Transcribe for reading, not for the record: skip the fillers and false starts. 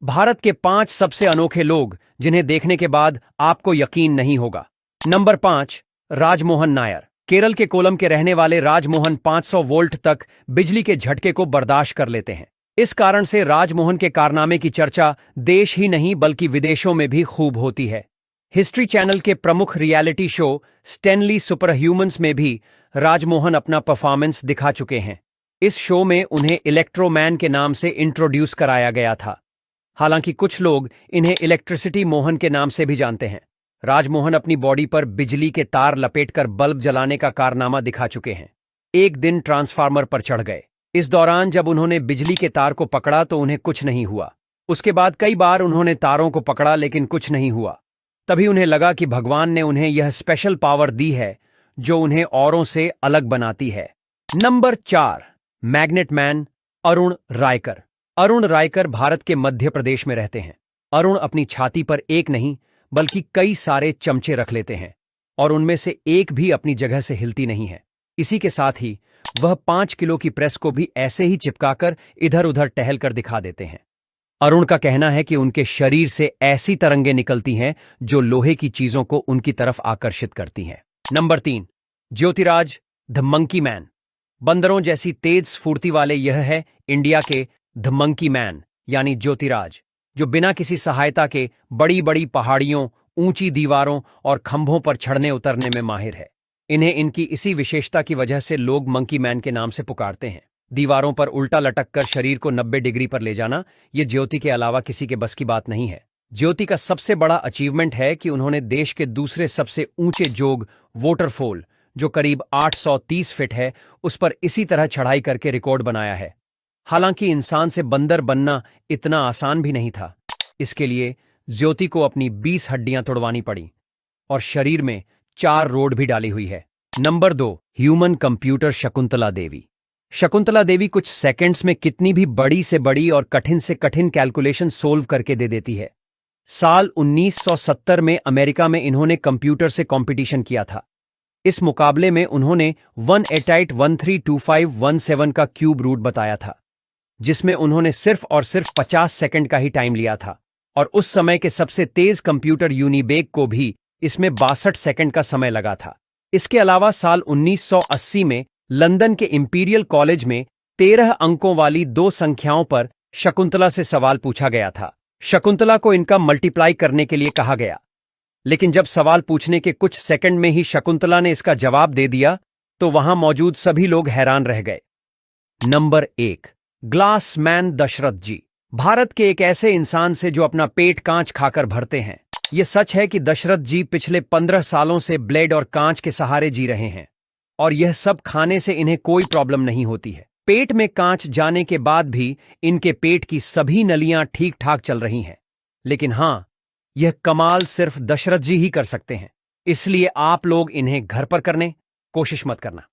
भारत के 5 सबसे अनोखे लोग जिन्हें देखने के बाद आपको यकीन नहीं होगा। नंबर 5, राजमोहन नायर। केरल के कोलम के रहने वाले राजमोहन 500 वोल्ट तक बिजली के झटके को बर्दाश्त कर लेते हैं। इस कारण से राजमोहन के कारनामे की चर्चा देश ही नहीं बल्कि विदेशों में भी खूब होती है। हिस्ट्री चैनल के प्रमुख reality show Stanley super humans में भी राजमोहन अपना परफॉर्मेंस दिखा चुके हैं। इस शो में उन्हें इलेक्ट्रोमैन के नाम से इंट्रोड्यूस कराया गया था। हालांकि कुछ लोग इन्हें इलेक्ट्रिसिटी मोहन के नाम से भी जानते हैं। राजमोहन अपनी बॉडी पर बिजली के तार लपेटकर बल्ब जलाने का कारनामा दिखा चुके हैं। एक दिन ट्रांसफार्मर पर चढ़ गए। इस दौरान जब उन्होंने बिजली के तार को पकड़ा तो उन्हें कुछ नहीं हुआ। उसके बाद कई बार उन्होंने तारों को पकड़ा लेकिन कुछ नहीं हुआ। तभी उन्हें लगा कि भगवान ने उन्हें यह स्पेशल पावर दी है जो उन्हें औरों से अलग बनाती है। Number 4, magnet man Arun Raikar. Arun Raikar Bharat के मध्य प्रदेश में रहते हैं। अरुण अपनी छाती पर एक नहीं बल्कि कई सारे चमचे रख लेते हैं और उनमें से एक भी अपनी जगह से हिलती नहीं है। इसी के साथ ही वह 5 किलो की प्रेस को भी ऐसे ही चिपकाकर इधर उधर टहल कर दिखा देते हैं। अरुण का कहना है कि उनके शरीर से ऐसी तरंगें निकलती हैं जो लोहे की चीजों को उनकी तरफ आकर्षित करती हैं। Number 3, Jyotiraj the monkey man. बंदरों जैसी तेज स्फूर्ति वाले यह है इंडिया के द मंकी मैन यानी ज्योतिराज, जो बिना किसी सहायता के बड़ी बड़ी पहाड़ियों, ऊंची दीवारों और खंभों पर चढ़ने उतरने में माहिर है। इन्हें इनकी इसी विशेषता की वजह से लोग मंकी मैन के नाम से पुकारते हैं। दीवारों पर उल्टा लटक कर शरीर को 90 डिग्री पर ले जाना ये ज्योति के अलावा किसी के बस की बात नहीं है। ज्योति का सबसे बड़ा अचीवमेंट है कि उन्होंने देश के दूसरे सबसे ऊंचे जोग वोटरफॉल, जो करीब 830 फीट है, उस पर इसी तरह चढ़ाई करके रिकॉर्ड बनाया है। हालांकि इंसान से बंदर बनना इतना आसान भी नहीं था। इसके लिए ज्योति को अपनी 20 हड्डियां तोड़वानी पड़ी और शरीर में 4 रोड भी डाली हुई है। Number 2, human computer Shakuntala Devi. Shakuntala Devi कुछ सेकंड्स में कितनी भी बड़ी से बड़ी और कठिन से कठिन कैलकुलेशन सोल्व करके दे देती है। साल 1970 में अमेरिका में इन्होंने कंप्यूटर से कंपटीशन किया था। इस मुकाबले में उन्होंने 188132517 का क्यूब रूट बताया था, जिसमें उन्होंने सिर्फ और सिर्फ 50 सेकंड का ही टाइम लिया था और उस समय के सबसे तेज कंप्यूटर यूनिबेक को भी इसमें 62 सेकंड का समय लगा था। इसके अलावा साल 1980 में लंदन के इंपीरियल कॉलेज में 13 अंकों वाली 2 संख्याओं पर शकुंतला से सवाल पूछा गया था। शकुंतला को इनका मल्टीप्लाई करने के लिए कहा गया, लेकिन जब सवाल पूछने के कुछ सेकंड में ही शकुंतला ने इसका जवाब दे दिया तो वहां मौजूद सभी लोग हैरान रह गए। नंबर 1, ग्लास मैन दशरथ जी। भारत के एक ऐसे इंसान से जो अपना पेट कांच खाकर भरते हैं। यह सच है कि दशरथ जी पिछले 15 सालों से ब्लेड और कांच के सहारे जी रहे हैं और यह सब खाने से इन्हें कोई प्रॉब्लम नहीं होती है। पेट में कांच जाने के बाद भी इनके पेट की सभी नलियां ठीक ठाक चल रही हैं। लेकिन हां, यह कमाल सिर्फ दशरथ जी ही कर सकते हैं, इसलिए आप लोग इन्हें घर पर करने कोशिश मत करना।